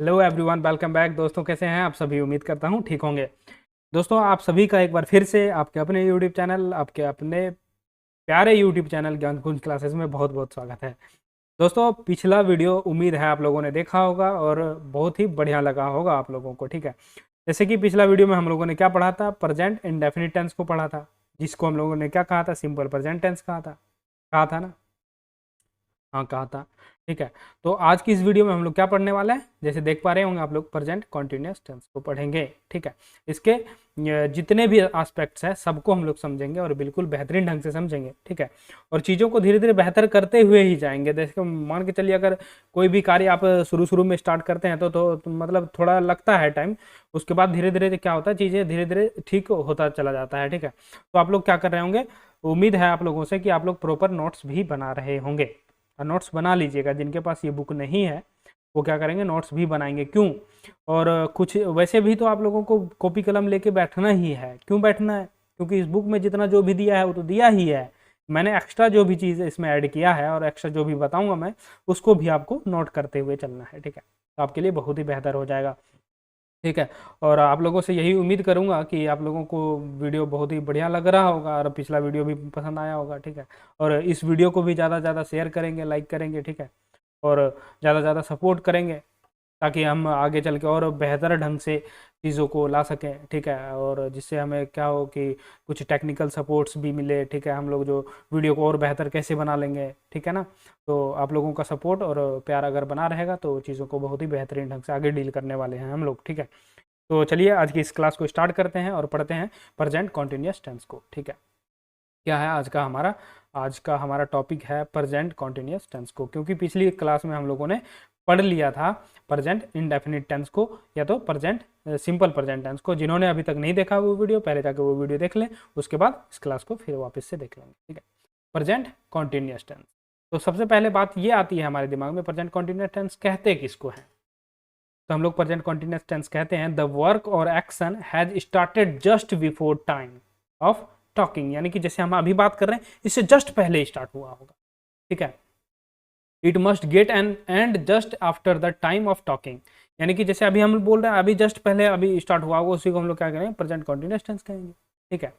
Hello everyone, welcome back. दोस्तों कैसे हैं आप सभी? उम्मीद करता हूं ठीक होंगे। दोस्तों आप सभी का एक बार फिर से आपके अपने यूट्यूब चैनल, आपके अपने प्यारे यूट्यूब चैनल ज्ञान कुंज क्लासेस में बहुत बहुत स्वागत है। दोस्तों पिछला वीडियो उम्मीद है आप लोगों ने देखा होगा और बहुत ही बढ़िया लगा होगा आप लोगों को। ठीक है, जैसे कि पिछला वीडियो में हम लोगों ने क्या पढ़ा था, प्रेजेंट इंडेफिनिट टेंस को पढ़ा था, जिसको हम लोगों ने क्या कहा था, सिंपल प्रेजेंट टेंस कहा था ना। हाँ कहा था। ठीक है, तो आज की इस वीडियो में हम लोग क्या पढ़ने वाले हैं, जैसे देख पा रहे होंगे आप लोग, प्रेजेंट कॉन्टिन्यूअस टेंस को पढ़ेंगे। ठीक है, इसके जितने भी एस्पेक्ट्स हैं सबको हम लोग समझेंगे और बिल्कुल बेहतरीन ढंग से समझेंगे। ठीक है, और चीज़ों को धीरे धीरे बेहतर करते हुए ही जाएंगे। जैसे मान के चलिए, अगर कोई भी कार्य आप शुरू शुरू में स्टार्ट करते हैं तो मतलब थोड़ा लगता है टाइम, उसके बाद धीरे धीरे क्या होता है, चीज़ें धीरे धीरे ठीक होता चला जाता है। ठीक है, तो आप लोग क्या कर रहे होंगे, उम्मीद है आप लोगों से कि आप लोग प्रॉपर नोट्स भी बना रहे होंगे। नोट्स बना लीजिएगा। जिनके पास ये बुक नहीं है वो क्या करेंगे, नोट्स भी बनाएंगे। क्यों? और कुछ वैसे भी तो आप लोगों को कॉपी कलम लेके बैठना ही है। क्यों बैठना है? क्योंकि इस बुक में जितना जो भी दिया है वो तो दिया ही है। मैंने एक्स्ट्रा जो भी चीज़ इसमें ऐड किया है और एक्स्ट्रा जो भी बताऊंगा मैं, उसको भी आपको नोट करते हुए चलना है। ठीक है, तो आपके लिए बहुत ही बेहतर हो जाएगा। ठीक है, और आप लोगों से यही उम्मीद करूंगा कि आप लोगों को वीडियो बहुत ही बढ़िया लग रहा होगा और पिछला वीडियो भी पसंद आया होगा। ठीक है, और इस वीडियो को भी ज़्यादा से ज़्यादा शेयर करेंगे, लाइक करेंगे। ठीक है, और ज़्यादा से ज़्यादा सपोर्ट करेंगे ताकि हम आगे चल के और बेहतर ढंग से चीज़ों को ला सकें। ठीक है, और जिससे हमें क्या हो कि कुछ टेक्निकल सपोर्ट्स भी मिले। ठीक है, हम लोग जो वीडियो को और बेहतर कैसे बना लेंगे। ठीक है ना, तो आप लोगों का सपोर्ट और प्यार अगर बना रहेगा तो चीज़ों को बहुत ही बेहतरीन ढंग से आगे डील करने वाले हैं हम लोग। ठीक है, तो चलिए आज की इस क्लास को स्टार्ट करते हैं और पढ़ते हैं प्रेजेंट कॉन्टिन्यूअस टेंस को। ठीक है, क्या है आज का हमारा टॉपिक है प्रेजेंट कॉन्टिन्यूअस टेंस को। क्योंकि पिछली क्लास में हम लोगों ने पढ़ लिया था प्रेजेंट इंडेफिनिट टेंस को या तो प्रेजेंट सिंपल प्रेजेंट टेंस को। जिन्होंने अभी तक नहीं देखा वो वीडियो, पहले जाकर वो वीडियो देख लें, उसके बाद इस क्लास को फिर वापस से देख लेंगे। ठीक है, प्रेजेंट कॉन्टिन्यूअस टेंस। तो सबसे पहले बात ये आती है हमारे दिमाग में, प्रेजेंट कॉन्टिन्यूअस टेंस कहते किसको है? तो हम लोग प्रेजेंट कॉन्टिन्यूअस टेंस कहते हैं द वर्क और action has started just before time of talking. यानी कि जैसे हम अभी बात कर रहे हैं इससे जस्ट पहले स्टार्ट हुआ होगा। ठीक है, it must get an and just after the time of talking. यानी कि जैसे अभी हम बोल रहे हैं, अभी जस्ट पहले अभी स्टार्ट हुआ होगा, उसी को हम लोग क्या करेंगे, प्रेजेंट कॉन्टिन्यूअस टेंस कहेंगे। ठीक है,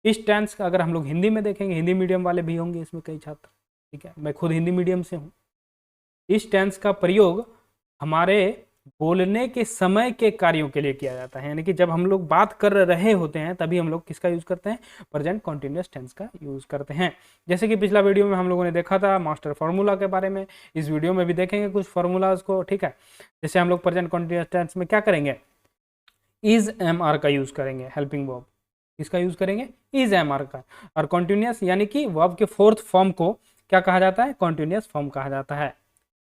इस टेंस का अगर हम लोग हिंदी में देखेंगे, हिंदी मीडियम वाले भी होंगे इसमें कई छात्र। ठीक है, मैं खुद हिंदी मीडियम से हूँ। इस टेंस का प्रयोग हमारे बोलने के समय के कार्यों के लिए किया जाता है। यानी कि जब हम लोग बात कर रहे होते हैं तभी हम लोग किसका यूज करते हैं, प्रेजेंट कॉन्टिन्यूअस टेंस का यूज करते हैं। जैसे कि पिछला वीडियो में हम लोगों ने देखा था मास्टर फार्मूला के बारे में, इस वीडियो में भी देखेंगे कुछ फार्मूलाज को। ठीक है, जैसे हम लोग प्रेजेंट कॉन्टिन्यूअस टेंस में क्या करेंगे, इज एम आर का यूज करेंगे, हेल्पिंग वर्ब इसका यूज करेंगे, इज एम आर का। और कॉन्टिन्यूअस यानी कि वर्ब के फोर्थ फॉर्म को क्या कहा जाता है, कॉन्टिन्यूअस फॉर्म कहा जाता है।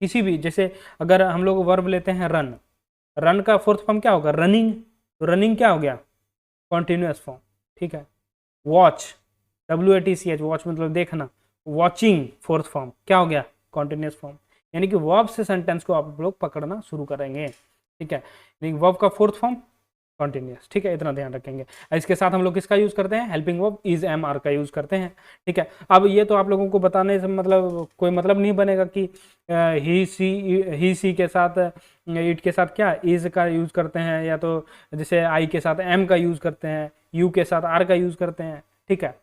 किसी भी, जैसे अगर हम लोग वर्ब लेते हैं रन, रन का फोर्थ फॉर्म क्या होगा, रनिंग। तो रनिंग क्या हो गया, कॉन्टिन्यूअस फॉर्म। ठीक है, वॉच, WATCH, वॉच मतलब देखना, वॉचिंग फोर्थ फॉर्म क्या हो गया, कॉन्टिन्यूअस फॉर्म। यानी कि वर्ब से सेंटेंस को आप लोग पकड़ना शुरू करेंगे। ठीक है, वर्ब का फोर्थ फॉर्म कॉन्टिन्यूअस। ठीक है, इतना ध्यान रखेंगे। इसके साथ हम लोग किसका यूज करते हैं, helping verb is am are का यूज करते हैं। ठीक है, अब ये तो आप लोगों को बताने से मतलब कोई मतलब नहीं बनेगा कि ही सी के साथ इट के साथ क्या इज का यूज करते हैं, या तो जैसे आई के साथ एम का यूज करते हैं, यू के साथ आर का यूज करते हैं। ठीक है,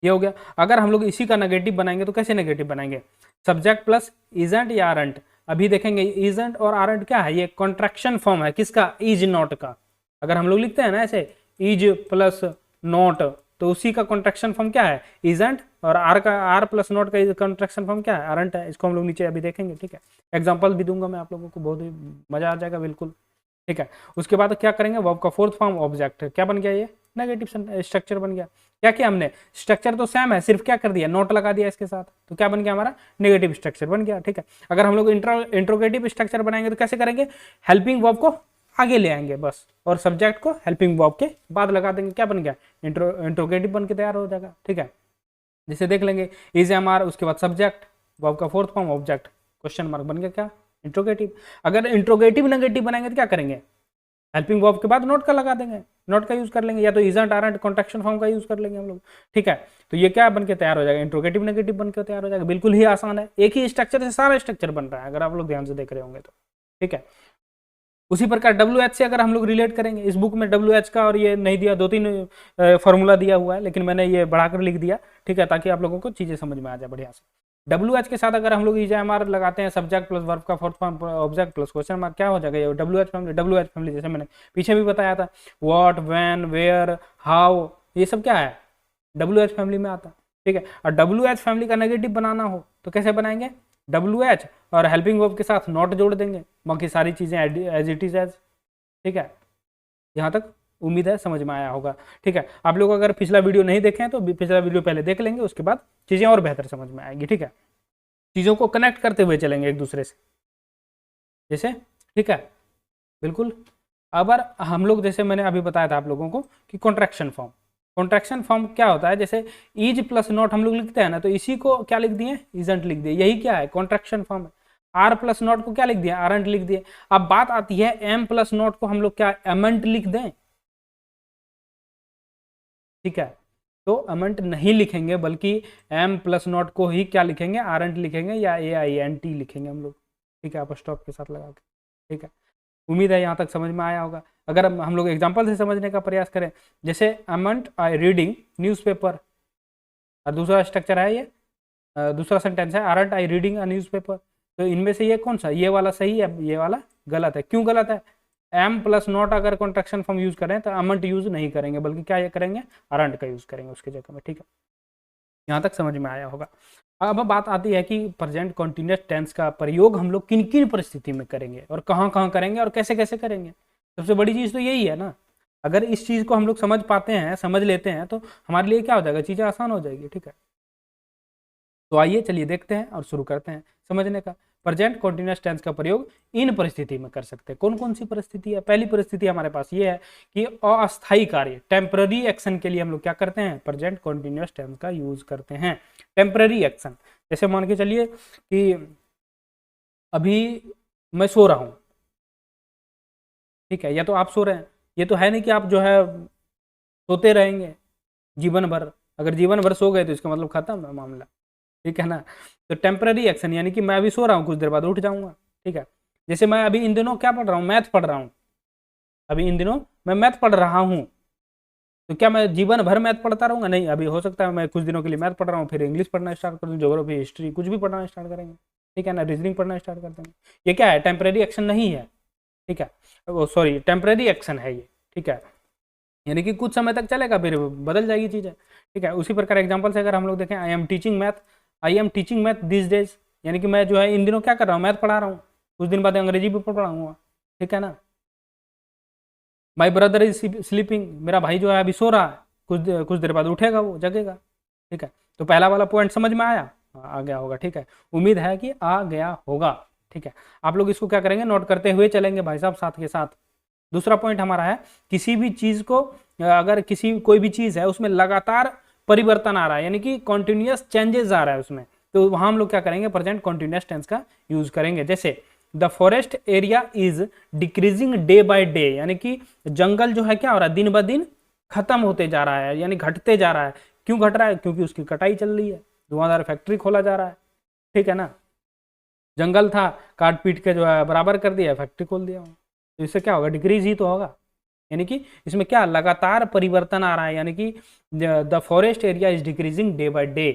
ये हो गया। अगर हम लोग इसी का नेगेटिव बनाएंगे तो कैसे नेगेटिव बनाएंगे, सब्जेक्ट प्लस इजेंट या आरंट। अभी देखेंगे इजेंट और आरंट क्या है, ये कॉन्ट्रैक्शन फॉर्म है किसका, इज नॉट का। अगर हम लोग लिखते हैं ना ऐसे इज प्लस नॉट, तो उसी का कॉन्ट्रैक्शन फॉर्म क्या है, इजेंट, और आर प्लस नॉट का कॉन्ट्रैक्शन फॉर्म क्या है, आरंट है। इसको हम लोग नीचे अभी देखेंगे। ठीक है, एग्जांपल भी दूंगा मैं आप लोगों को, बहुत ही मजा आ जाएगा बिल्कुल। ठीक है, उसके बाद क्या करेंगे, वर्ब का फोर्थ फॉर्म ऑब्जेक्ट क्या बन गया, ये नेगेटिव स्ट्रक्चर बन गया। क्या किया हमने, स्ट्रक्चर तो सेम है, सिर्फ क्या कर दिया, नोट लगा दिया इसके साथ, तो क्या बन गया हमारा, नेगेटिव स्ट्रक्चर बन गया। ठीक है, अगर हम लोग इंट्रोगेटिव स्ट्रक्चर बनाएंगे तो कैसे करेंगे, हेल्पिंग वर्ब को आगे ले आएंगे बस, और सब्जेक्ट को हेल्पिंग वर्ब के बाद लगा देंगे, क्या बन गया, इंट्रोगेटिव बन के तैयार हो जाएगा। ठीक है, जिसे देख लेंगे इज एम आर, उसके बाद सब्जेक्ट, वर्ब का fourth form object, question mark बन गया क्या, इंट्रोगेटिव। अगर इंट्रोगेटिव नेगेटिव बनाएंगे तो क्या करेंगे, हेल्पिंग वर्ब के बाद नोट का लगा देंगे, नोट का यूज कर लेंगे, या तो इजंट आरंट कॉन्ट्रैक्शन फॉर्म का यूज कर लेंगे हम लोग। ठीक है, तो ये क्या बन के तैयार हो जाएगा, इंट्रोगेटिव नेगेटिव बन के तैयार हो जाएगा। बिल्कुल ही आसान है, एक ही स्ट्रक्चर से सारा स्ट्रक्चर बन रहा है अगर आप लोग ध्यान से देख रहे होंगे तो। ठीक है, उसी प्रकार डब्ल्यू एच से अगर हम लोग रिलेट करेंगे, इस बुक में डब्ल्यू एच का और ये नहीं दिया, 2-3 फॉर्मूला दिया हुआ है, लेकिन मैंने ये बढ़ाकर लिख दिया, ठीक है, ताकि आप लोगों को चीज़ें समझ में आ जाए बढ़िया से। डब्ल्यू एच के साथ अगर हम लोग EJMR लगाते हैं, सब्जेक्ट प्लस वर्ब का fourth form object plus question mark, क्या हो जाएगा ये डब्ल्यू एच फैमिली, जैसे मैंने पीछे भी बताया था, व्हाट, व्हेन, वेयर, हाउ, ये सब क्या है, डब्ल्यू एच फैमिली में आता है, ठीक है। और डब्ल्यू एच फैमिली का नेगेटिव बनाना हो तो कैसे बनाएंगे, डब्ल्यू एच और हेल्पिंग वर्ब के साथ नॉट जोड़ देंगे, बाकी सारी चीज़ें एज इट इज एज, ठीक है। यहाँ तक उम्मीद है समझ में आया होगा, ठीक है। आप लोग अगर पिछला वीडियो नहीं देखे हैं तो पिछला वीडियो पहले देख लेंगे, उसके बाद चीज़ें और बेहतर समझ में आएगी, ठीक है। चीज़ों को कनेक्ट करते हुए चलेंगे एक दूसरे से, जैसे, ठीक है, बिल्कुल। अब हम लोग जैसे मैंने अभी बताया था आप लोगों को कि कॉन्ट्रैक्शन फॉर्म क्या होता है, जैसे इज प्लस नॉट हम लोग लिखते हैं ना, तो इसी को क्या लिख दिए, इजंट लिख दिए, यही क्या है, कॉन्ट्रैक्शन फॉर्म है। आर प्लस नॉट को क्या लिख दिया, आरंट लिख दिए। अब बात आती है एम प्लस नॉट को हम लोग क्या एमेंट लिख दें, ठीक है, तो अमेंट नहीं लिखेंगे, बल्कि एम प्लस नॉट को ही क्या लिखेंगे, आरंट लिखेंगे, या AINT लिखेंगे हम लोग, ठीक है, आप स्टॉप के साथ लगा के, ठीक है। उम्मीद है यहाँ तक समझ में आया होगा। अगर हम लोग एग्जांपल से समझने का प्रयास करें, जैसे अमेंट आई रीडिंग न्यूज़पेपर, और दूसरा स्ट्रक्चर है ये, दूसरा सेंटेंस है aren't I reading a newspaper, तो इनमें से ये कौन सा, ये वाला सही है, ये वाला गलत है। क्यों गलत है, एम प्लस नॉट अगर कॉन्ट्रैक्शन फॉर्म यूज करें तो अमंट यूज नहीं करेंगे, बल्कि क्या ये करेंगे, अरंट का यूज करेंगे उसके जगह में, ठीक है। यहाँ तक समझ में आया होगा। अब बात आती है कि प्रेजेंट कॉन्टिन्यूअस टेंस का प्रयोग हम लोग किन किन परिस्थिति में करेंगे, और कहाँ कहाँ करेंगे, और कैसे कैसे करेंगे। सबसे बड़ी चीज़ तो यही है ना, अगर इस चीज़ को हम लोग समझ पाते हैं, समझ लेते हैं, तो हमारे लिए क्या हो जाएगा, चीज़ें आसान हो जाएगी, ठीक है। तो आइए चलिए देखते हैं और शुरू करते हैं समझने का। प्रेजेंट कॉन्टिन्यूअस टेंस का प्रयोग इन परिस्थिति में कर सकते हैं। कौन कौन सी परिस्थिति है, पहली परिस्थिति हमारे पास ये है कि अस्थायी कार्य, टेम्पररी एक्शन के लिए हम लोग क्या करते हैं, प्रेजेंट कॉन्टिन्यूअस टेंस का यूज करते हैं। टेम्पररी एक्शन, जैसे मान के चलिए कि अभी मैं सो रहा हूं, ठीक है, या तो आप सो रहे हैं, ये तो है नहीं कि आप जो है सोते रहेंगे जीवन भर, अगर जीवन भर सो गए तो इसका मतलब खत्म है मामला, ठीक है ना। तो टेम्पररी एक्शन यानी कि मैं अभी सो रहा हूँ, कुछ देर बाद उठ जाऊंगा, ठीक है। जैसे मैं अभी इन दिनों क्या पढ़ रहा हूँ, मैथ पढ़ रहा हूँ, अभी इन दिनों मैं मैथ पढ़ रहा हूँ, तो क्या मैं जीवन भर मैथ पढ़ता रहूंगा, नहीं, अभी हो सकता है मैं कुछ दिनों के लिए मैथ पढ़ रहा हूँ, फिर इंग्लिश पढ़ना स्टार्ट कर दूँ, ज्योग्राफी, हिस्ट्री, कुछ भी पढ़ना स्टार्ट करेंगे, ठीक है ना, रीजनिंग पढ़ना स्टार्ट कर देंगे। ये क्या है, टेम्पररी एक्शन नहीं है, ठीक है, वो सॉरी टेम्पररी एक्शन है ये, ठीक है, यानी कि कुछ समय तक चलेगा, फिर बदल जाएगी चीज़ें, ठीक है। उसी प्रकार एग्जाम्पल से अगर हम लोग देखें, I am teaching math this days, यानी कि मैं जो है इन दिनों क्या कर रहा हूँ, मैथ पढ़ा रहा हूँ, कुछ दिन बाद अंग्रेजी भी पढ़ाऊंगा, ठीक है ना। माई ब्रदर इज स्लीपिंग, मेरा भाई जो है अभी सो रहा है, कुछ देर बाद उठेगा, वो जगेगा, ठीक है। तो पहला वाला पॉइंट समझ में आया, आ गया होगा, ठीक है, उम्मीद है कि आ गया होगा, ठीक है। आप लोग इसको क्या करेंगे, नोट करते हुए चलेंगे भाई साहब साथ के साथ। दूसरा पॉइंट हमारा है, किसी भी चीज को, अगर कोई भी चीज है उसमें लगातार परिवर्तन आ रहा है, यानी कि कॉन्टिन्यूअस चेंजेस आ रहा है उसमें, तो वहां हम लोग क्या करेंगे, प्रेजेंट कॉन्टिन्यूअस टेंस का यूज करेंगे। जैसे the forest area is decreasing day by day, यानी कि जंगल जो है क्या हो रहा है, दिन ब दिन खत्म होते जा रहा है, यानी घटते जा रहा है। क्यों घट रहा है, क्योंकि उसकी कटाई चल रही है, धुआंधार फैक्ट्री खोला जा रहा है, ठीक है ना। जंगल था, काट पीट के जो है बराबर कर दिया, फैक्ट्री खोल दिया, तो इससे क्या होगा, डिक्रीज ही तो होगा, यानी कि इसमें क्या लगातार परिवर्तन आ रहा है, यानी कि the forest area is decreasing day by day,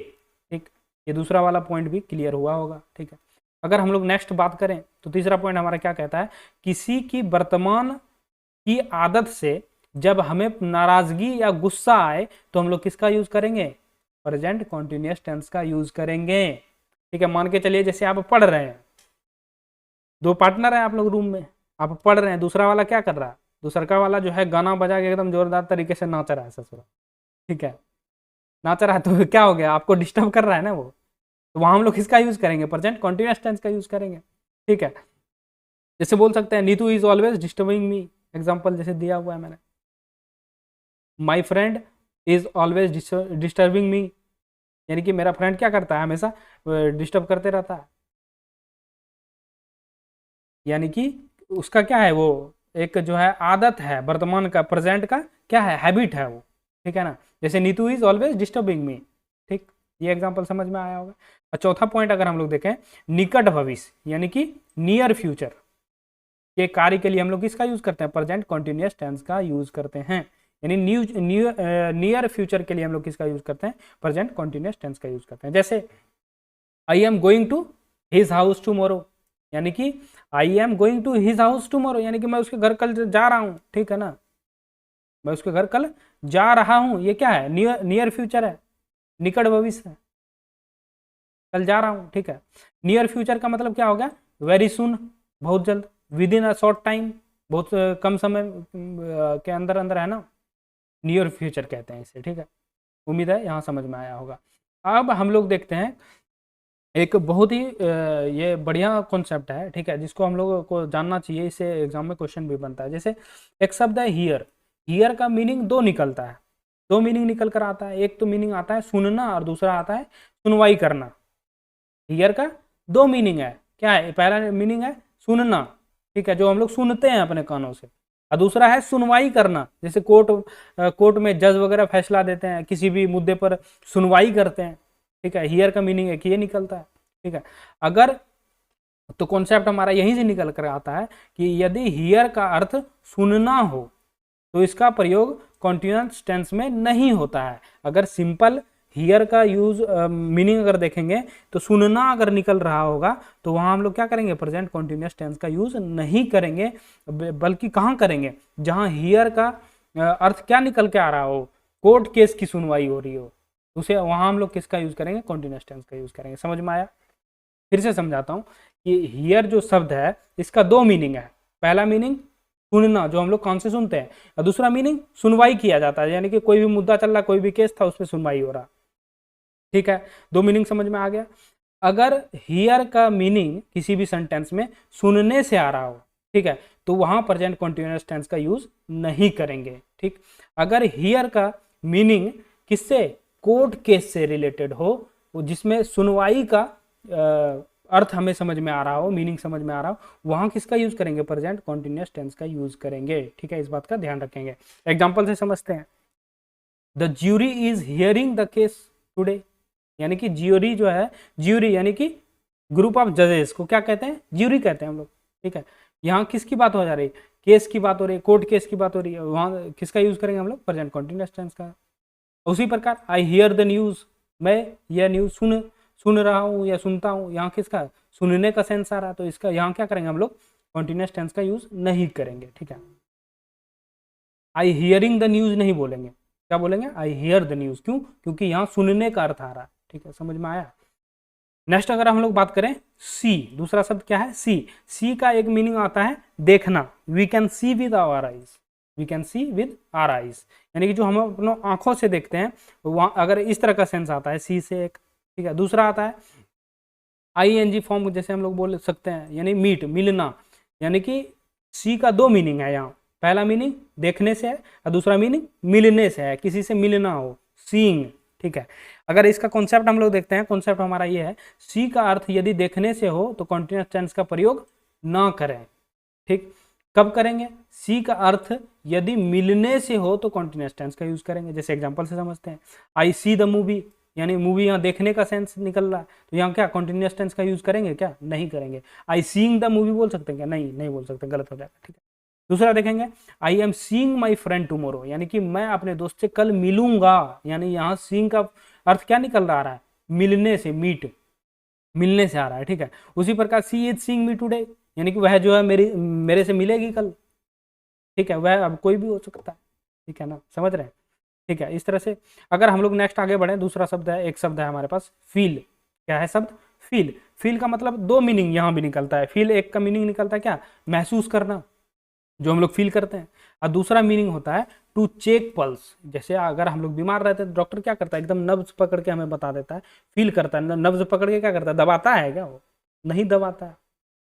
ठीक। ये दूसरा वाला पॉइंट भी क्लियर हुआ होगा, ठीक है। अगर हम लोग नेक्स्ट बात करें तो तीसरा पॉइंट हमारा क्या कहता है, किसी की वर्तमान की आदत से जब हमें नाराजगी या गुस्सा आए तो हम लोग किसका यूज करेंगे, प्रेजेंट कॉन्टिन्यूअस टेंस का यूज करेंगे, ठीक है। मान के चलिए जैसे आप पढ़ रहे हैं, दो पार्टनर है आप लोग रूम में, आप पढ़ रहे हैं, दूसरा वाला क्या कर रहा है, दूसरा वाला जो है गाना बजा के एकदम जोरदार तरीके से नाच रहा है ससुरा, ठीक है, नाच रहा है, तो क्या हो गया, आपको डिस्टर्ब कर रहा है ना वो, तो वहां हम लोग किसका यूज करेंगे, प्रेजेंट कॉन्टिन्यूअस टेंस का यूज करेंगे, ठीक है। जैसे बोल सकते हैं, Neetu is always disturbing me, example जैसे दिया हुआ है मैंने, my friend is always disturbing me, यानी कि मेरा फ्रेंड क्या करता है, हमेशा डिस्टर्ब करते रहता है, यानी कि उसका क्या है, वो एक जो है आदत है, वर्तमान का, प्रेजेंट का क्या है, हैबिट है वो, ठीक है ना। जैसे Neetu is always disturbing me, ठीक, ये एग्जांपल समझ में आया होगा। और चौथा पॉइंट अगर हम लोग देखें, निकट भविष्य, यानी कि नियर फ्यूचर, के कार्य के लिए हम लोग किसका यूज करते हैं? प्रेजेंट कॉन्टिन्यूअस टेंस का यूज करते हैं। यानी नियर फ्यूचर के लिए हम लोग किसका यूज करते हैं? प्रेजेंट कॉन्टिन्यूअस टेंस का यूज करते हैं। जैसे I am going to his house tomorrow, यानी कि I am going to his house tomorrow, यानी कि मैं उसके घर कल जा रहा हूं, ठीक है ना, मैं उसके घर कल जा रहा हूं। ये क्या है? नियर फ्यूचर है, निकट भविष्य है, कल जा रहा हूं, ठीक है। नियर फ्यूचर का मतलब क्या होगा? वेरी सुन, बहुत जल्द, with in a short time, बहुत कम समय के अंदर अंदर, है ना, नियर फ्यूचर कहते हैं इसे, ठीक है। उम्मीद है यहाँ समझ में आया होगा। अब हम लोग देखते हैं एक बहुत ही ये बढ़िया कॉन्सेप्ट है, ठीक है, जिसको हम लोगों को जानना चाहिए, इससे एग्जाम में क्वेश्चन भी बनता है। जैसे एक शब्द है हियर, हियर का मीनिंग दो निकलता है, दो मीनिंग निकल कर आता है। एक तो मीनिंग आता है सुनना और दूसरा आता है सुनवाई करना। हियर का दो मीनिंग है, क्या है? पहला मीनिंग है सुनना, ठीक है, जो हम लोग सुनते हैं अपने कानों से, और दूसरा है सुनवाई करना, जैसे कोर्ट में जज वगैरह फैसला देते हैं, किसी भी मुद्दे पर सुनवाई करते हैं, ठीक है। हियर का मीनिंग है कि ये निकलता है, ठीक है। अगर तो कॉन्सेप्ट हमारा यहीं से निकल कर आता है कि यदि हियर का अर्थ सुनना हो तो इसका प्रयोग कॉन्टिन्यूअस टेंस में नहीं होता है। अगर सिंपल हियर का यूज मीनिंग अगर देखेंगे तो सुनना अगर निकल रहा होगा तो वहां हम लोग क्या करेंगे? प्रेजेंट कॉन्टिन्यूअस टेंस का यूज नहीं करेंगे, बल्कि कहां करेंगे? जहां हियर का अर्थ क्या निकल के आ रहा हो? कोर्ट केस की सुनवाई हो रही हो, उसे वहां हम लोग किसका यूज करेंगे? कॉन्टिन्यूअस टेंस का यूज करेंगे। समझ में आया? फिर से समझाता हूं कि हियर जो शब्द है इसका दो मीनिंग है। पहला मीनिंग सुनना, जो हम लोग कान से सुनते हैं, और दूसरा मीनिंग सुनवाई किया जाता है, यानी कि कोई भी मुद्दा चल रहा, कोई भी केस था, उस पर सुनवाई हो रहा, ठीक है। दो मीनिंग समझ में आ गया। अगर हियर का मीनिंग किसी भी सेंटेंस में सुनने से आ रहा हो, ठीक है, तो वहां प्रेजेंट कॉन्टिन्यूअस टेंस का यूज नहीं करेंगे, ठीक। अगर हियर का मीनिंग किससे? कोर्ट केस से रिलेटेड हो, जिसमें सुनवाई का अर्थ हमें समझ में आ रहा हो, मीनिंग समझ में आ रहा हो, वहां किसका यूज करेंगे? प्रेजेंट कॉन्टिन्यूअस टेंस का यूज करेंगे, ठीक है। इस बात का ध्यान रखेंगे। एग्जांपल से समझते हैं। The jury is hearing the case today, यानी कि ज्यूरी जो है, ज्यूरी यानी कि ग्रुप ऑफ जजेस को क्या कहते हैं? ज्यूरी कहते हैं हम लोग, ठीक है। यहाँ किसकी बात हो जा रही है? केस की बात हो रही है, कोर्ट केस की बात हो रही है, वहां किसका यूज करेंगे हम लोग? प्रेजेंट कॉन्टिन्यूअस टेंस का। उसी प्रकार आई हियर द न्यूज, मैं यह न्यूज सुन रहा हूँ या सुनता हूँ, यहाँ किसका? सुनने का सेंस आ रहा है, तो इसका यहाँ क्या करेंगे हम लोग? कॉन्टिन्यूअस टेंस का यूज नहीं करेंगे, ठीक है। आई हियरिंग द न्यूज नहीं बोलेंगे, क्या बोलेंगे? I hear the news. क्यों? क्योंकि यहाँ सुनने का अर्थ आ रहा है, ठीक है। समझ में आया? नेक्स्ट अगर हम लोग बात करें सी, दूसरा शब्द क्या है? सी। सी का एक मीनिंग आता है देखना। We can see with our eyes, we can see with our eyes, यानी कि जो हम अपनों आंखों से देखते हैं, वहां अगर इस तरह का सेंस आता है सी से एक, ठीक है। दूसरा आता है ING फॉर्म, जैसे हम लोग बोल सकते हैं, यानी मीट, मिलना, यानी कि सी का दो मीनिंग है यहाँ। पहला मीनिंग देखने से है और दूसरा मीनिंग मिलने से है, किसी से मिलना हो, सीइंग, ठीक है। अगर इसका कॉन्सेप्ट हम लोग देखते हैं, कॉन्सेप्ट हमारा ये है, सी का अर्थ यदि देखने से हो तो कॉन्टिन्यूअस टेंस का प्रयोग ना करें, ठीक। कब करेंगे? सी का अर्थ यदि मिलने से हो तो कॉन्टिन्यूअस टेंस का यूज करेंगे। जैसे एग्जांपल से समझते हैं, आई सी द मूवी, यानी मूवी यहाँ देखने का सेंस निकल रहा है, तो यहाँ क्या कॉन्टिन्यूअस टेंस का यूज करेंगे? क्या नहीं करेंगे। आई सीइंग द मूवी बोल सकते हैं क्या? नहीं, नहीं बोल सकते, गलत हो जाएगा, ठीक है। दूसरा देखेंगे, I am seeing my friend tomorrow, यानी कि मैं अपने दोस्त से कल मिलूंगा, यानी यहाँ सीइंग का अर्थ क्या निकल रहा है? मिलने से, मीट, मिलने से आ रहा है, ठीक है। उसी प्रकार सी इज सीइंग मी टुडे, यानी कि वह जो है मेरे से मिलेगी कल, ठीक है। वह अब कोई भी हो सकता है, ठीक है ना, समझ रहे हैं, ठीक है। इस तरह से अगर हम लोग नेक्स्ट आगे बढ़े, दूसरा शब्द है, एक शब्द है हमारे पास फील। क्या है शब्द? फील। फील का मतलब दो मीनिंग यहाँ भी निकलता है। फील एक का मीनिंग निकलता है क्या? महसूस करना, जो हम लोग फील करते हैं, और दूसरा मीनिंग होता है टू चेक पल्स। जैसे अगर हम लोग बीमार रहते हैं तो डॉक्टर क्या करता है? एकदम नब्ज पकड़ के हमें बता देता है, फील करता है। नब्ज पकड़ के क्या करता है? दबाता है क्या? वो नहीं दबाता है,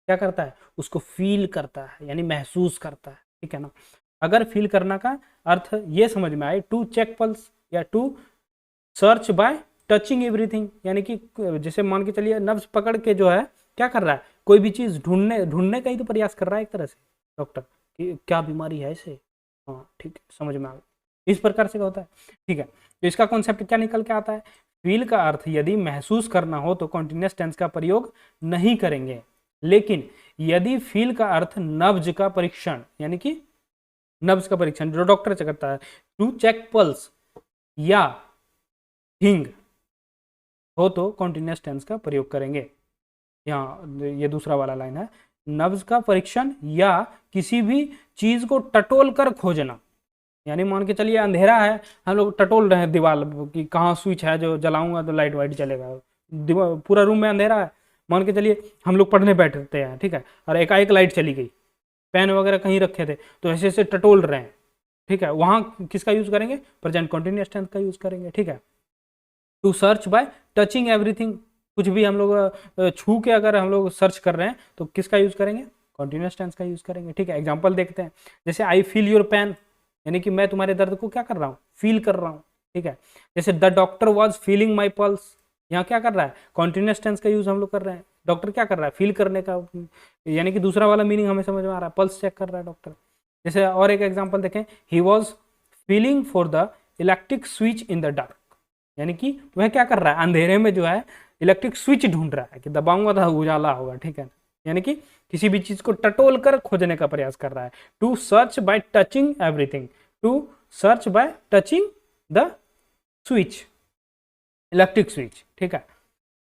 क्या करता है? उसको फील करता है, यानी महसूस करता है, ठीक है ना। अगर फील करना का अर्थ ये समझ में आए, टू चेक पल्स या to search by touching everything, यानी कि जैसे मान के चलिए नब्ज पकड़ के जो है क्या कर रहा है? कोई भी चीज ढूंढने का ही तो प्रयास कर रहा है एक तरह से डॉक्टर, कि क्या बीमारी है इसे। हाँ ठीक है, समझ में आ गया, इस प्रकार से होता है, ठीक है। तो इसका कॉन्सेप्ट क्या निकल के आता है? फील का अर्थ यदि महसूस करना हो तो कॉन्टिन्यूअस टेंस का प्रयोग नहीं करेंगे, लेकिन यदि फील का अर्थ नब्ज का परीक्षण, यानी कि नब्ज का परीक्षण जो डॉक्टर करता है, टू चेक पल्स या थिंग हो तो कॉन्टिन्यूअस टेंस का प्रयोग करेंगे। यहाँ ये दूसरा वाला लाइन है, नब्ज का परीक्षण या किसी भी चीज को टटोल कर खोजना, यानी मान के चलिए अंधेरा है, हम लोग टटोल रहे हैं दीवार कि कहाँ स्विच है जो जलाऊंगा तो लाइट वाइट चलेगा, पूरा रूम में अंधेरा है, मान के चलिए हम लोग पढ़ने बैठते हैं, ठीक है, और एकाएक लाइट चली गई, पेन वगैरह कहीं रखे थे तो ऐसे ऐसे टटोल रहे हैं, ठीक है, वहां किसका यूज करेंगे, प्रेजेंट कॉन्टिन्यूअस टेंस का यूज करेंगे, ठीक है। To search by touching everything, कुछ भी हम लोग छू के अगर हम लोग सर्च कर रहे हैं तो किसका यूज करेंगे, कॉन्टिन्यूअस टेंस का यूज करेंगे, ठीक है। एग्जांपल देखते हैं, जैसे आई फील योर पेन, यानी कि मैं तुम्हारे दर्द को क्या कर रहा हूँ, फील कर रहा हूँ, ठीक है। जैसे the doctor was feeling my pulse, यहाँ क्या कर रहा है, कॉन्टिन्यूअस टेंस का यूज हम लोग कर रहे हैं, डॉक्टर क्या कर रहा है, फील करने का, यानी कि दूसरा वाला मीनिंग हमें समझ में आ रहा है, पल्स चेक कर रहा है डॉक्टर। जैसे और एक एग्जाम्पल देखें, he was feeling for the electric switch in the dark, यानी कि वह क्या कर रहा है, अंधेरे में जो है इलेक्ट्रिक स्विच ढूंढ रहा है कि दबाऊंगा तो उजाला होगा, ठीक है, यानी कि किसी भी चीज को टटोल कर खोजने का प्रयास कर रहा है। To search by touching everything, to search by touching the switch, electric switch, ठीक है।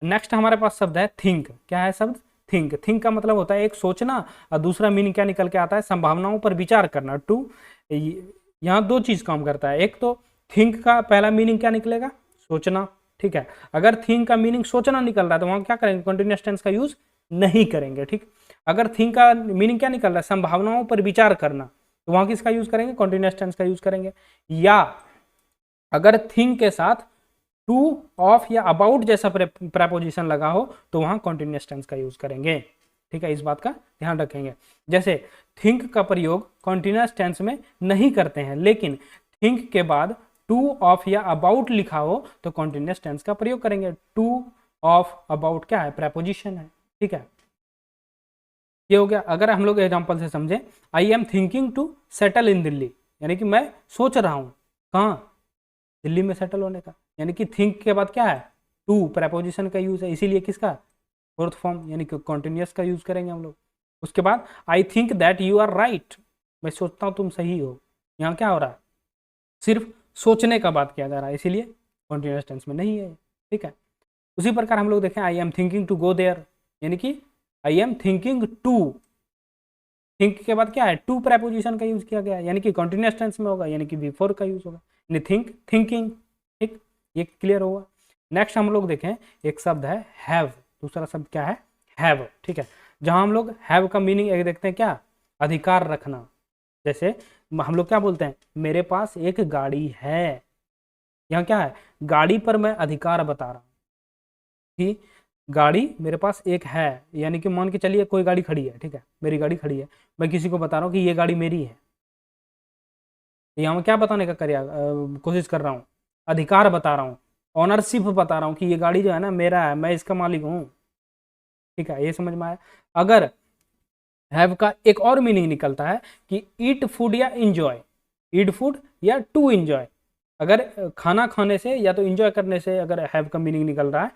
नेक्स्ट हमारे पास शब्द है थिंक, क्या है शब्द, थिंक। थिंक का मतलब होता है एक सोचना, और दूसरा मीनिंग क्या निकल के आता है, संभावनाओं पर विचार करना। टू, यहाँ दो चीज काम करता है, एक तो थिंक का पहला मीनिंग क्या निकलेगा, सोचना, ठीक है। अगर थिंक का मीनिंग सोचना निकल रहा है तो वहां क्या करेंगे, कॉन्टिन्यूअस टेंस का यूज नहीं करेंगे, ठीक। अगर थिंक का मीनिंग क्या निकल रहा है, संभावनाओं पर विचार करना, तो वहां किसका यूज करेंगे, कॉन्टिन्यूअस टेंस का यूज करेंगे। या अगर थिंक के साथ टू, ऑफ या अबाउट जैसा प्रेपोजिशन लगा हो तो वहां कॉन्टिन्यूअस टेंस का यूज करेंगे, ठीक है, इस बात का ध्यान रखेंगे। जैसे थिंक का प्रयोग कॉन्टिन्यूअस टेंस में नहीं करते हैं, लेकिन थिंक के बाद टू, ऑफ या अबाउट लिखा हो तो कॉन्टिन्यूअस टेंस का प्रयोग करेंगे। टू, ऑफ, अबाउट क्या है, प्रेपोजिशन है, ठीक है। ये हो गया। अगर हम लोग एग्जांपल से समझें, I am thinking to settle in Delhi, यानी कि मैं सोच रहा हूं कहाँ, दिल्ली में सेटल होने का, यानी कि थिंक के बाद क्या है, टू, प्रेपोजिशन का यूज है, इसीलिए किसका, फोर्थ फॉर्म, यानी कि कॉन्टिन्यूअस का यूज करेंगे हम लोग। उसके बाद I think that you are right, मैं सोचता हूं तुम सही हो, यहाँ क्या हो रहा है, सिर्फ सोचने का बात किया जा रहा है, इसीलिए कॉन्टिन्यूअस टेंस में नहीं है, ठीक है। उसी प्रकार हम लोग देखें, I am thinking to go there, यानी कि I am thinking to, think के बाद क्या है, टू प्रेपोजिशन का यूज किया गया, यानी कि कॉन्टिन्यूअस टेंस में होगा, यानी कि बिफोर का यूज होगा, यानी थिंक, थिंकिंग, ठीक, ये क्लियर होगा। नेक्स्ट हम लोग देखें, एक शब्द है हैव, दूसरा शब्द क्या है, हैव, ठीक है। जहां हम लोग हैव का मीनिंग एक देखते हैं, क्या, अधिकार रखना। जैसे हम लोग क्या बोलते हैं, मेरे पास एक गाड़ी है, यहाँ क्या है, गाड़ी पर मैं अधिकार बता रहा हूँ कि गाड़ी मेरे पास एक है, यानी कि मान के चलिए कोई गाड़ी खड़ी है, ठीक है, मेरी गाड़ी खड़ी है, मैं किसी को बता रहा हूँ कि ये गाड़ी मेरी है, यहाँ मैं क्या बताने का कोशिश कर रहा हूँ, अधिकार बता रहा हूँ, ऑनरशिप बता रहा हूँ कि ये गाड़ी जो है ना मेरा है, मैं इसका मालिक हूँ, ठीक है, ये समझ में आया। अगर हैव का एक और मीनिंग निकलता है कि ईट फूड या इंजॉय, ईट फूड या टू इंजॉय, अगर खाना खाने से या तो इंजॉय करने से अगर हैव का मीनिंग निकल रहा है,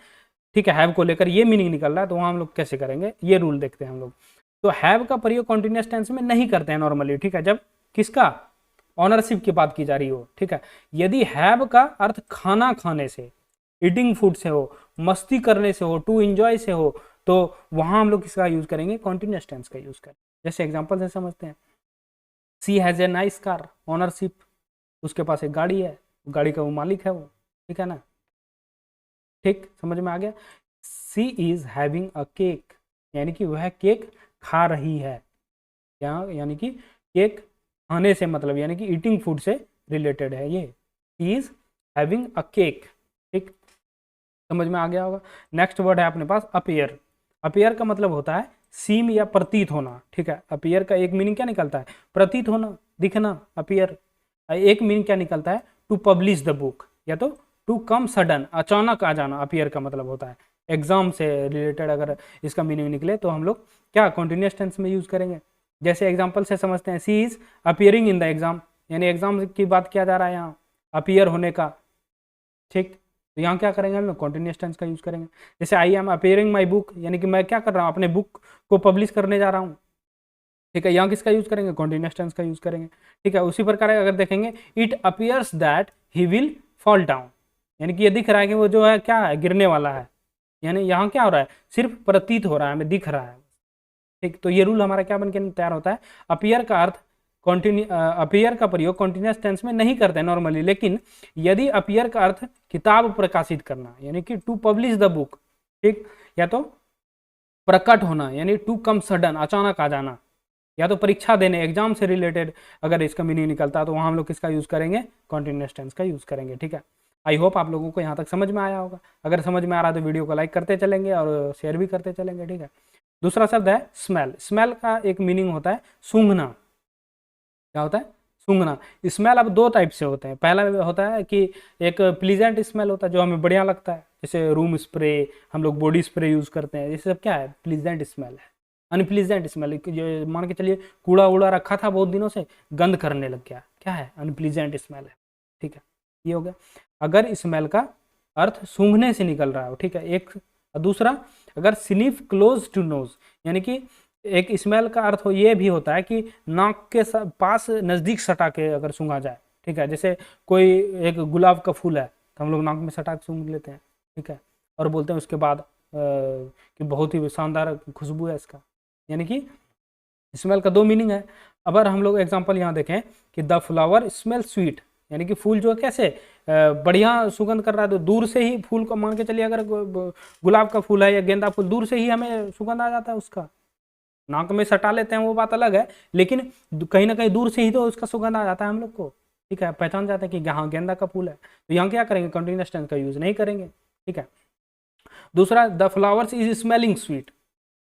ठीक है, हैव को लेकर ये मीनिंग निकल रहा है, तो वहां हम लोग कैसे करेंगे, ये रूल देखते हैं हम लोग। तो हैव का प्रयोग कॉन्टिन्यूअस टेंस में नहीं करते हैं नॉर्मली, ठीक है, जब किसका, ऑनरशिप की बात की जा रही हो, ठीक है। यदि हैव का अर्थ खाना खाने से, ईटिंग फूड से हो, मस्ती करने से हो, टू इंजॉय से हो, तो वहां हम लोग किसका यूज करेंगे, कॉन्टिन्यूअस टेंस का यूज करेंगे। जैसे एग्जांपल से समझते हैं, she has a nice car, ownership, उसके पास एक गाड़ी है, गाड़ी का वो मालिक है वो, ठीक है ना, ठीक, समझ में आ गया। सी इज हैविंग अ केक, यानी कि वह केक खा रही है, यानी कि केक खाने से मतलब, यानी कि ईटिंग फूड से रिलेटेड है ये, सी इज हैविंग अ केक, ठीक, समझ में आ गया होगा। नेक्स्ट वर्ड है अपने पास अपीयर। अपीयर का मतलब होता है सीम या प्रतीत होना, ठीक है। अपीयर का एक मीनिंग क्या निकलता है, प्रतीत होना, दिखना, अपीयर। एक मीनिंग क्या निकलता है, टू पब्लिश द बुक, या तो टू कम सडन, अचानक आ जाना, अपीयर का मतलब होता है। एग्जाम से रिलेटेड अगर इसका मीनिंग निकले तो हम लोग क्या कॉन्टिन्यूअस टेंस में यूज करेंगे। जैसे एग्जाम्पल से समझते हैं, she is appearing in the exam, यानी एग्जाम की बात किया जा रहा है यहाँ, अपीयर होने का, ठीक। तो यहाँ क्या करेंगे हम लोग, कॉन्टिन्यूस टेंस का यूज़ करेंगे। जैसे I M appearing my book, यानी कि मैं क्या कर रहा हूँ, अपने बुक को पब्लिश करने जा रहा हूँ। ठीक है, यहाँ किसका यूज़ करेंगे, कॉन्टिन्यूस टेंस का यूज़ करेंगे। ठीक है, उसी प्रकार अगर देखेंगे, it appears that he will fall down, यानी कि ये दिख रहा है कि वो जो है क्या है, गिरने वाला है। यानी यहाँ क्या हो रहा है, सिर्फ प्रतीत हो रहा है, हमें दिख रहा है। ठीक, तो ये रूल हमारा क्या बन के तैयार होता है, अपीयर का अर्थ अपीयर का प्रयोग कॉन्टिन्यूस टेंस में नहीं करते नॉर्मली, लेकिन यदि अपीयर का अर्थ किताब प्रकाशित करना, यानी कि टू पब्लिश द बुक, ठीक, या तो प्रकट होना, यानी टू कम सडन, अचानक आ जाना, या तो परीक्षा देने, एग्जाम से रिलेटेड अगर इसका मीनिंग निकलता है तो वहां हम लोग किसका यूज करेंगे, कॉन्टिन्यूस टेंस का यूज करेंगे। ठीक है, आई होप आप लोगों को यहाँ तक समझ में आया होगा। अगर समझ में आ रहा है तो वीडियो को लाइक करते चलेंगे और शेयर भी करते चलेंगे। ठीक है, दूसरा शब्द है स्मेल। स्मेल का एक मीनिंग होता है सूंघना। क्या होता है, सूंघना। स्मेल अब दो टाइप से होते हैं। पहला होता है कि एक प्लीजेंट स्मेल होता है जो हमें बढ़िया लगता है, जैसे रूम स्प्रे, हम लोग बॉडी स्प्रे यूज करते हैं, ये सब क्या है, प्लीजेंट स्मेल है। अनप्लीजेंट स्मेल, जो मान के चलिए कूड़ा उड़ा रखा था बहुत दिनों से, गंद करने लग गया, क्या है, अनप्लीजेंट स्मेल है। ठीक है, ये हो गया। अगर स्मेल का अर्थ सूंघने से निकल रहा हो, ठीक है, एक। दूसरा, अगर स्निफ क्लोज टू नोज, यानी कि एक स्मेल का अर्थ हो ये भी होता है कि नाक के पास नज़दीक सटा के अगर सूंघा जाए। ठीक है, जैसे कोई एक गुलाब का फूल है तो हम लोग नाक में सटा के सूंघ लेते हैं। ठीक है, और बोलते हैं उसके बाद कि बहुत ही शानदार खुशबू है इसका, यानी कि स्मेल का दो मीनिंग है। अगर हम लोग एग्जांपल यहाँ देखें कि द फ्लावर स्मेल स्वीट, यानी कि फूल जो है कैसे बढ़िया सुगंध कर रहा है, तो दूर से ही फूल को मान के चलिए, अगर गुलाब का फूल है या गेंदा फूल, दूर से ही हमें सुगंध आ जाता है उसका। नाक में सटा लेते हैं वो बात अलग है, लेकिन कहीं ना कहीं दूर से ही तो उसका सुगंध आ जाता है हम लोग को। ठीक है, पहचान जाते हैं कि हाँ गेंदा का फूल है। तो यहाँ क्या करेंगे, कंटिन्यूअस टेंस का यूज नहीं करेंगे। ठीक है, दूसरा, the flowers is smelling sweet,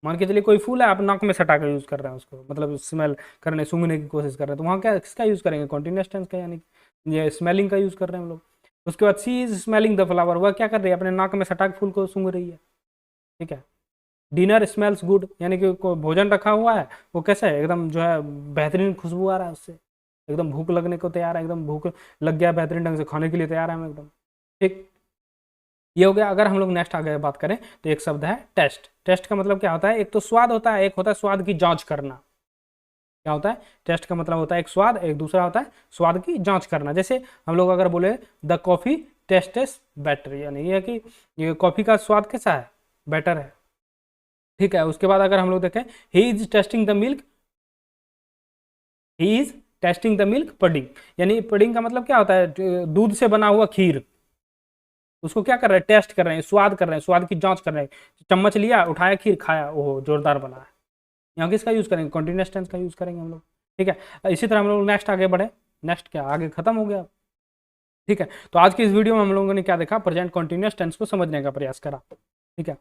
मान के चलिए कोई फूल है, आप नाक में सटा कर यूज कर रहे हैं उसको, मतलब स्मेल करने, सूंघने की कोशिश कर रहे हैं, तो वहाँ क्या किसका यूज करेंगे, कंटिन्यूअस टेंस का, यानी ये स्मेलिंग का यूज कर रहे हैं हम लोग। उसके बाद सी इज स्मेलिंग द फ्लावर, वह क्या कर रही है, अपने नाक में सटा के फूल को सूंघ रही है। ठीक है, डिनर स्मेल्स गुड, यानी कि कोई भोजन रखा हुआ है, वो कैसा है, एकदम जो है बेहतरीन खुशबू आ रहा है उससे, एकदम भूख लगने को तैयार है, एकदम भूख लग गया, बेहतरीन ढंग से खाने के लिए तैयार है हम एकदम। ठीक, ये हो गया। अगर हम लोग नेक्स्ट आगे बात करें तो एक शब्द है टेस्ट। टेस्ट का मतलब क्या होता है, एक तो स्वाद होता है, एक होता है स्वाद की जांच करना। क्या होता है, टेस्ट का मतलब होता है एक स्वाद, एक दूसरा होता है स्वाद की जांच करना। जैसे हम लोग अगर बोले the coffee taste is better, यानी ये कि ये कॉफी का स्वाद कैसा है, बेटर है। ठीक है, उसके बाद अगर हम लोग देखें, he is testing the milk, he is testing the milk pudding, यानी पडिंग का मतलब क्या होता है, दूध से बना हुआ खीर, उसको क्या कर रहे हैं, टेस्ट कर रहे हैं, स्वाद कर रहे हैं, स्वाद की जांच कर रहे हैं। चम्मच लिया, उठाया, खीर खाया, ओहो जोरदार बना है। यहाँ किसका यूज करेंगे, कंटिन्यूअस टेंस का यूज करेंगे हम लोग। ठीक है, इसी तरह हम लोग नेक्स्ट आगे बढ़े। नेक्स्ट क्या, आगे खत्म हो गया। ठीक है, तो आज की इस वीडियो में हम लोगों ने क्या देखा, प्रेजेंट कंटिन्यूअस टेंस को समझने का प्रयास करा। ठीक है,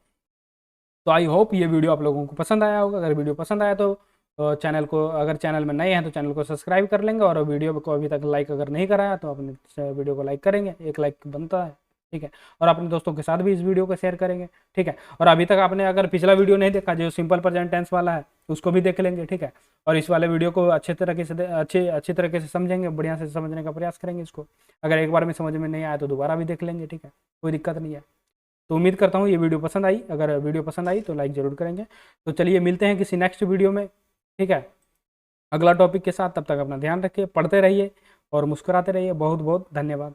तो आई होप ये वीडियो आप लोगों को पसंद आया होगा। अगर वीडियो पसंद आया तो चैनल को, अगर चैनल में नए हैं तो चैनल को सब्सक्राइब कर लेंगे, और वीडियो को अभी तक लाइक अगर नहीं कराया तो अपने वीडियो को लाइक करेंगे, एक लाइक बनता है। ठीक है, और अपने दोस्तों के साथ भी इस वीडियो को शेयर करेंगे। ठीक है, और अभी तक आपने अगर पिछला वीडियो नहीं देखा जो सिंपल प्रेजेंट टेंस वाला है, उसको भी देख लेंगे। ठीक है, और इस वाले वीडियो को अच्छे तरीके से अच्छी तरीके से समझेंगे, बढ़िया से समझने का प्रयास करेंगे इसको। अगर एक बार में समझ में नहीं आया तो दोबारा भी देख लेंगे। ठीक है, कोई दिक्कत नहीं है। तो उम्मीद करता हूँ ये वीडियो पसंद आई। अगर वीडियो पसंद आई तो लाइक ज़रूर करेंगे। तो चलिए मिलते हैं किसी नेक्स्ट वीडियो में। ठीक है, अगला टॉपिक के साथ। तब तक अपना ध्यान रखिए, पढ़ते रहिए और मुस्कुराते रहिए। बहुत बहुत धन्यवाद।